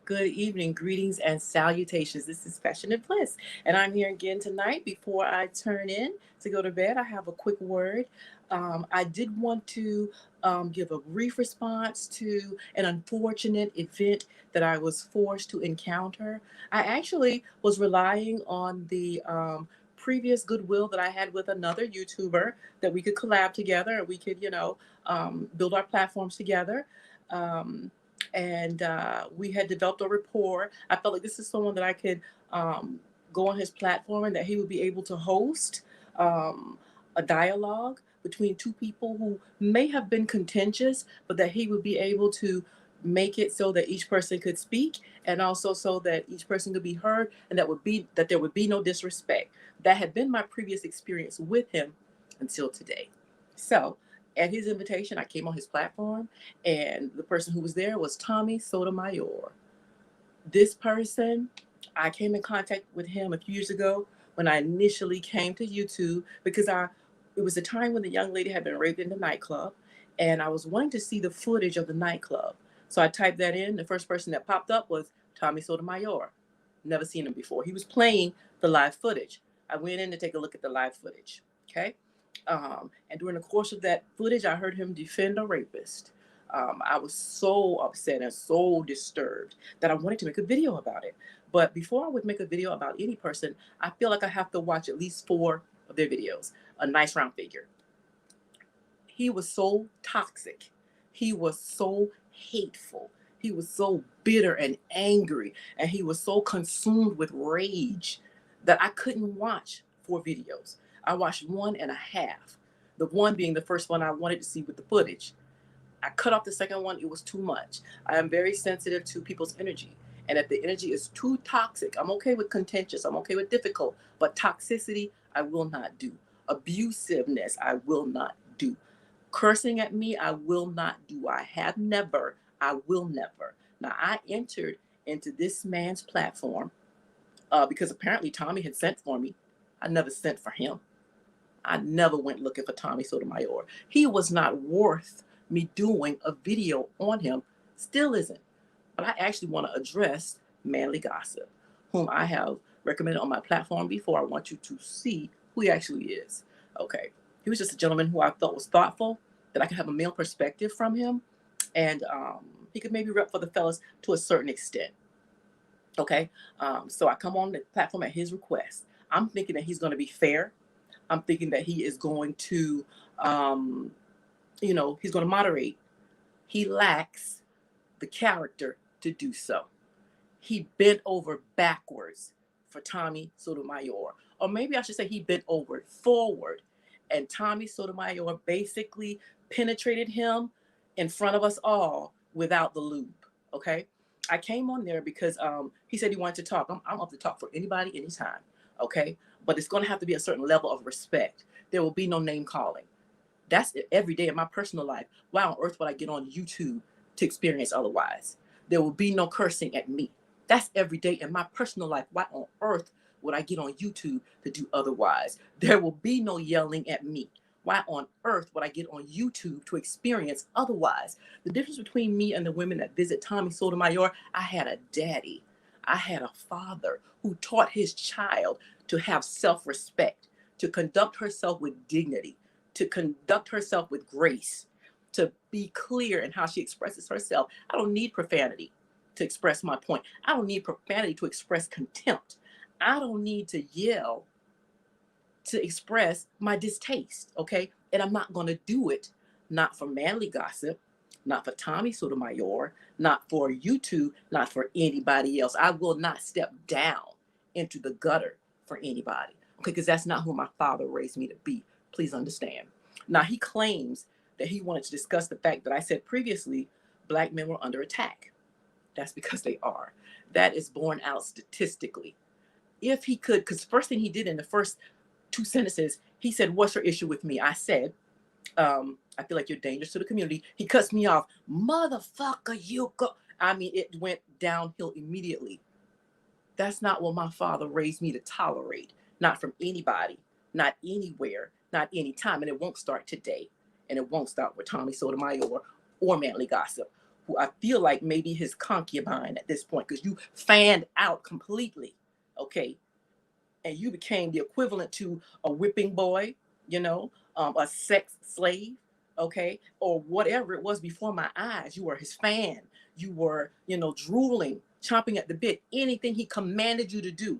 Good evening, greetings and salutations. This is Passionate Bliss, and I'm here again tonight. Before I turn in to go to bed, I have a quick word. I did want to give a brief response to an unfortunate event that I was forced to encounter. I actually was relying on the previous goodwill that I had with another YouTuber that we could collab together and we could, build our platforms together. Um, and we had developed a rapport. I felt like this is someone that I could go on his platform and that he would be able to host a dialogue between two people who may have been contentious, but that he would be able to make it so that each person could speak and also so that each person could be heard and that there would be no disrespect. That had been my previous experience with him until today. So at his invitation, I came on his platform, and the person who was there was Tommy Sotomayor. This person, I came in contact with him a few years ago when I initially came to YouTube because it was a time when the young lady had been raped in the nightclub, and I was wanting to see the footage of the nightclub. So I typed that in. The first person that popped up was Tommy Sotomayor. Never seen him before. He was playing the live footage. I went in to take a look at the live footage. Okay. And during the course of that footage, I heard him defend a rapist. I was so upset and so disturbed that I wanted to make a video about it. But before I would make a video about any person, I feel like I have to watch at least 4 of their videos, a nice round figure. He was so toxic. He was so hateful. He was so bitter and angry. And he was so consumed with rage that I couldn't watch 4 videos. I watched 1.5. The one being the first one I wanted to see with the footage. I cut off the second one. It was too much. I am very sensitive to people's energy. And if the energy is too toxic, I'm okay with contentious, I'm okay with difficult, but toxicity, I will not do. Abusiveness, I will not do. Cursing at me, I will not do. I have never, I will never. Now, I entered into this man's platform because apparently Tommy had sent for me. I never sent for him. I never went looking for Tommy Sotomayor. He was not worth me doing a video on him, still isn't. But I actually want to address Manly Gossip, whom I have recommended on my platform before. I want you to see who he actually is. Okay. He was just a gentleman who I thought was thoughtful, that I could have a male perspective from him, and he could maybe rep for the fellas to a certain extent. Okay. So I come on the platform at his request. I'm thinking that he's going to be fair. I'm thinking that he is going to, he's going to moderate. He lacks the character to do so. He bent over backwards for Tommy Sotomayor. Or maybe I should say he bent over forward. And Tommy Sotomayor basically penetrated him in front of us all without the lube. Okay. I came on there because he said he wanted to talk. I'm up to talk for anybody, anytime. Okay. But it's going to have to be a certain level of respect. There will be no name calling. That's every day in my personal life. Why on earth would I get on YouTube to experience otherwise? There will be no cursing at me. That's every day in my personal life. Why on earth would I get on YouTube to do otherwise? There will be no yelling at me. Why on earth would I get on YouTube to experience otherwise? The difference between me and the women that visit Tommy Sotomayor, I had a daddy. I had a father who taught his child to have self-respect, to conduct herself with dignity, to conduct herself with grace, to be clear in how she expresses herself. I don't need profanity to express my point. I don't need profanity to express contempt. I don't need to yell to express my distaste, okay? And I'm not going to do it, not for Manly Gossip, not for Tommy Sotomayor, not for YouTube, not for anybody else. I will not step down into the gutter for anybody, okay? Because that's not who my father raised me to be. Please understand. Now, he claims that he wanted to discuss the fact that I said previously Black men were under attack. That's because they are. That is borne out statistically. If he could, because the first thing he did in the first 2 sentences, he said, "What's your issue with me?" I said, I feel like you're dangerous to the community. He cuts me off. "Motherfucker, you go." I mean, it went downhill immediately. That's not what my father raised me to tolerate. Not from anybody, not anywhere, not anytime. And it won't start today. And it won't start with Tommy Sotomayor or Manly Gossip. who I feel like maybe his concubine at this point, because you fanned out completely, okay? And you became the equivalent to a whipping boy, you know, a sex slave, okay, or whatever it was before my eyes. You were his fan. You were, you know, drooling, chomping at the bit. Anything he commanded you to do,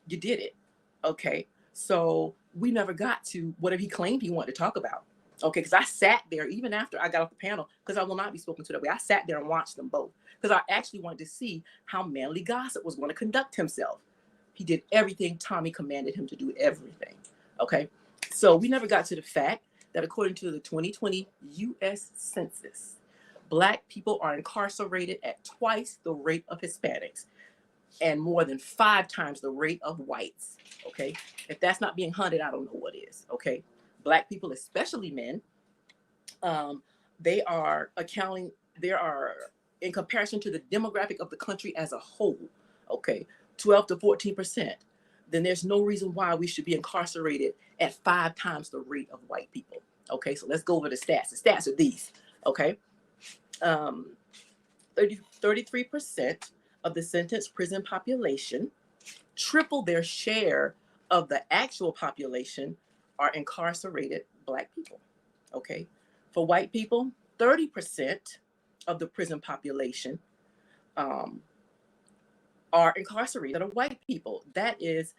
you did it, okay? So we never got to whatever he claimed he wanted to talk about, okay? Because I sat there even after I got off the panel, because I will not be spoken to that way. I sat there and watched them both because I actually wanted to see how Manly Gossip was going to conduct himself. He did everything Tommy commanded him to do, everything, okay? So we never got to the fact that according to the 2020 U.S. Census, Black people are incarcerated at twice the rate of Hispanics and more than 5 times the rate of whites, okay? If that's not being hunted, I don't know what is, okay? Black people, especially men, they are in comparison to the demographic of the country as a whole, okay, 12 to 14%, then there's no reason why we should be incarcerated at 5 times the rate of white people, okay? So let's go over the stats. The stats are these, okay? 33% of the sentenced prison population, triple their share of the actual population, are incarcerated Black people, okay? For white people, 30% of the prison population are incarcerated are white people. That is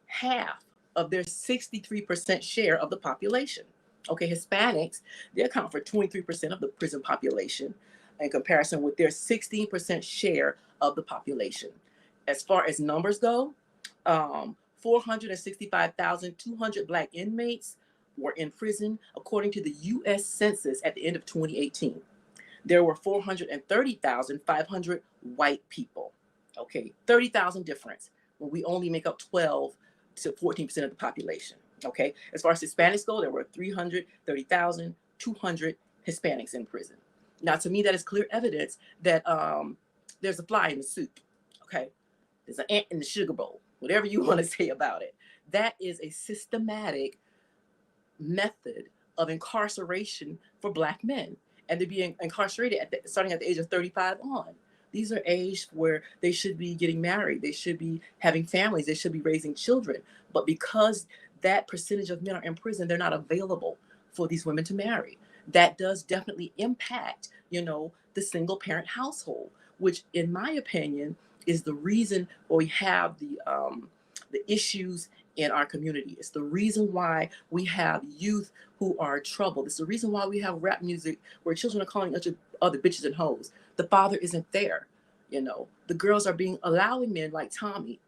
half of their 63% share of the population. Okay, Hispanics, they account for 23% of the prison population in comparison with their 16% share of the population. As far as numbers go, 465,200 Black inmates were in prison, according to the U.S. Census at the end of 2018. There were 430,500 white people. Okay, 30,000 difference when we only make up 12 to 14% of the population. Okay, as far as Hispanics go, there were 330,200 Hispanics in prison. Now, to me, that is clear evidence that there's a fly in the soup. Okay, there's an ant in the sugar bowl, whatever you want to say about it. That is a systematic method of incarceration for Black men, and they're being incarcerated starting at the age of 35 on. These are aged where they should be getting married, they should be having families, they should be raising children. But because that percentage of men are in prison, they're not available for these women to marry. That does definitely impact, you know, the single parent household, which in my opinion is the reason why we have the issues in our community. It's the reason why we have youth who are troubled. It's the reason why we have rap music where children are calling each other bitches and hoes. The father isn't there, you know. The girls are allowing men like Tommy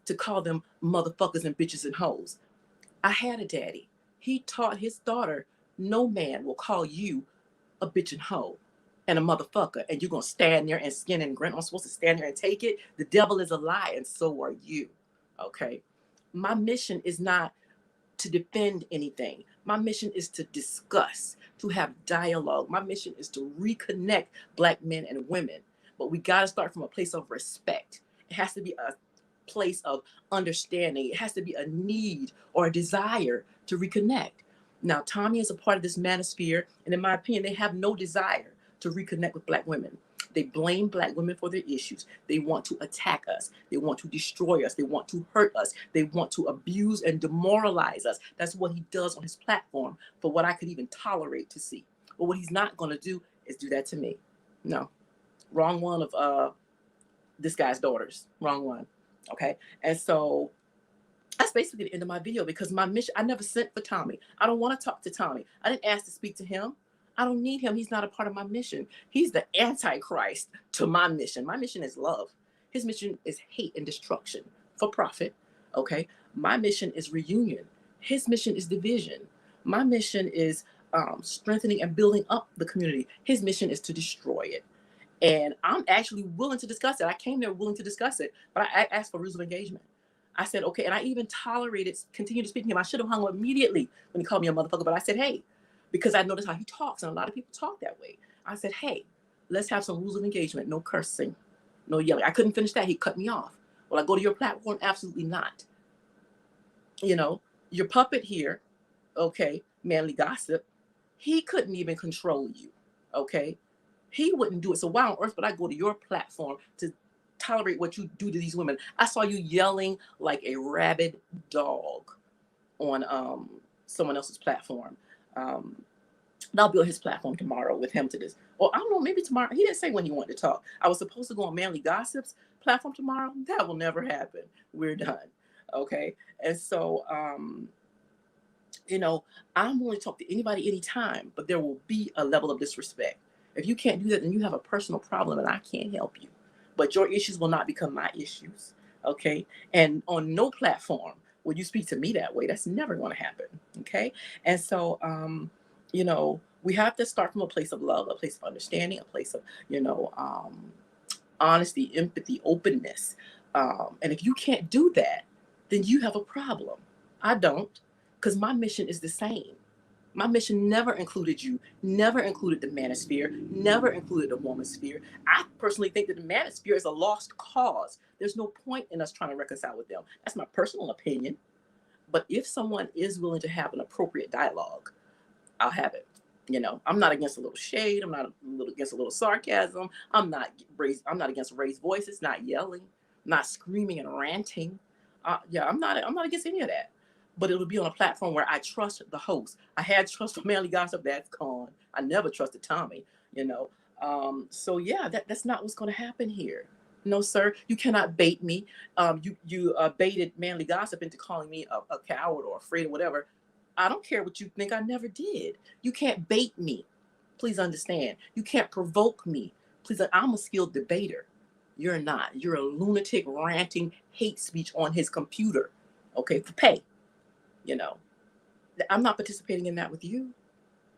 to call them motherfuckers and bitches and hoes. I had a daddy. He taught his daughter, no man will call you a bitch and hoe and a motherfucker, and you're gonna stand there and skin and grin. I'm supposed to stand there and take it. The devil is a lie, and so are you. Okay. My mission is not to defend anything. My mission is to discuss, to have dialogue. My mission is to reconnect Black men and women. But we got to start from a place of respect. It has to be a place of understanding. It has to be a need or a desire to reconnect. Now, Tommy is a part of this manosphere, and in my opinion, they have no desire to reconnect with Black women. They blame Black women for their issues. They want to attack us. They want to destroy us. They want to hurt us. They want to abuse and demoralize us. That's what he does on his platform, for what I could even tolerate to see. But what he's not going to do is do that to me. No. Wrong one of this guy's daughters. Wrong one. Okay. And so that's basically the end of my video, because my mission, I never sent for Tommy. I don't want to talk to Tommy. I didn't ask to speak to him. I don't need him. He's not a part of my mission. He's the antichrist to my mission. My mission is love. His mission is hate and destruction for profit. Okay. My mission is reunion. His mission is division. My mission is strengthening and building up the community. His mission is to destroy it. And I'm actually willing to discuss it. I came there willing to discuss it, but I asked for rules of engagement. I said, okay. And I even continued to speak to him. I should have hung up immediately when he called me a motherfucker, but I said, hey, because I noticed how he talks, and a lot of people talk that way. I said, hey, let's have some rules of engagement. No cursing, no yelling. I couldn't finish that. He cut me off. Will I go to your platform? Absolutely not. You know, your puppet here, okay, Manly Gossip, he couldn't even control you. Okay. He wouldn't do it. So why on earth would I go to your platform to tolerate what you do to these women? I saw you yelling like a rabid dog on someone else's platform. Um, I'll be on his platform tomorrow with him to this. Or I don't know, maybe tomorrow. He didn't say when he wanted to talk. I was supposed to go on Manly Gossip's platform tomorrow. That will never happen. We're done. Okay. And so, you know, I'm willing to talk to anybody anytime, but there will be a level of disrespect. If you can't do that, then you have a personal problem and I can't help you. But your issues will not become my issues. Okay. And on no platform will you speak to me that way. That's never going to happen. Okay. And so, you know, we have to start from a place of love, a place of understanding, a place of, you know, honesty, empathy, openness. And if you can't do that, then you have a problem. I don't, because my mission is the same. My mission never included you, never included the manosphere, never included the womansphere. I personally think that the manosphere is a lost cause. There's no point in us trying to reconcile with them. That's my personal opinion. But if someone is willing to have an appropriate dialogue, I'll have it. You know, I'm not against a little shade. I'm not against a little sarcasm. I'm not against raised voices, not yelling, not screaming and ranting. Yeah, I'm not against any of that. But it'll be on a platform where I trust the host. I had trust for Manly Gossip. That's gone. I never trusted Tommy. You know. So yeah, that's not what's going to happen here. No, sir. You cannot bait me. You baited Manly Gossip into calling me a coward or afraid or whatever. I don't care what you think. I never did. You can't bait me. Please understand. You can't provoke me. Please, I'm a skilled debater. You're not. You're a lunatic ranting hate speech on his computer. Okay, for pay. You know, I'm not participating in that with you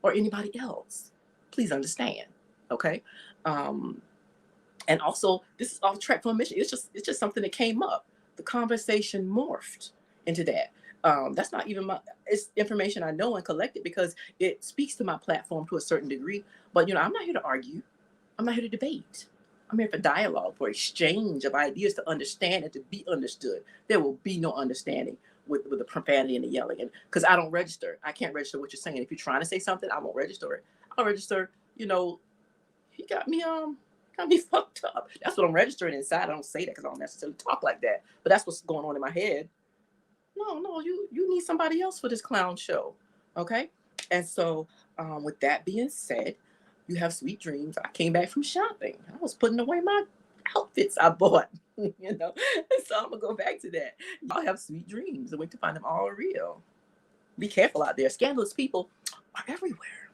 or anybody else. Please understand. Okay. And also, this is off track from a mission. It's just something that came up. The conversation morphed into that. That's not even it's information I know and collected because it speaks to my platform to a certain degree. But you know, I'm not here to argue. I'm not here to debate. I'm here for dialogue, for exchange of ideas to understand and to be understood. There will be no understanding with the profanity and the yelling, and because I don't register, I can't register what you're saying. If you're trying to say something, I won't register it. I'll register. You know, he got me fucked up. That's what I'm registering inside. I don't say that because I don't necessarily talk like that, but that's what's going on in my head. No, you need somebody else for this clown show, okay? And so, with that being said, you have sweet dreams. I came back from shopping. I was putting away my outfits I bought, you know. So I'm gonna go back to that. Y'all have sweet dreams and wait to find them all real. Be careful out there. Scandalous people are everywhere.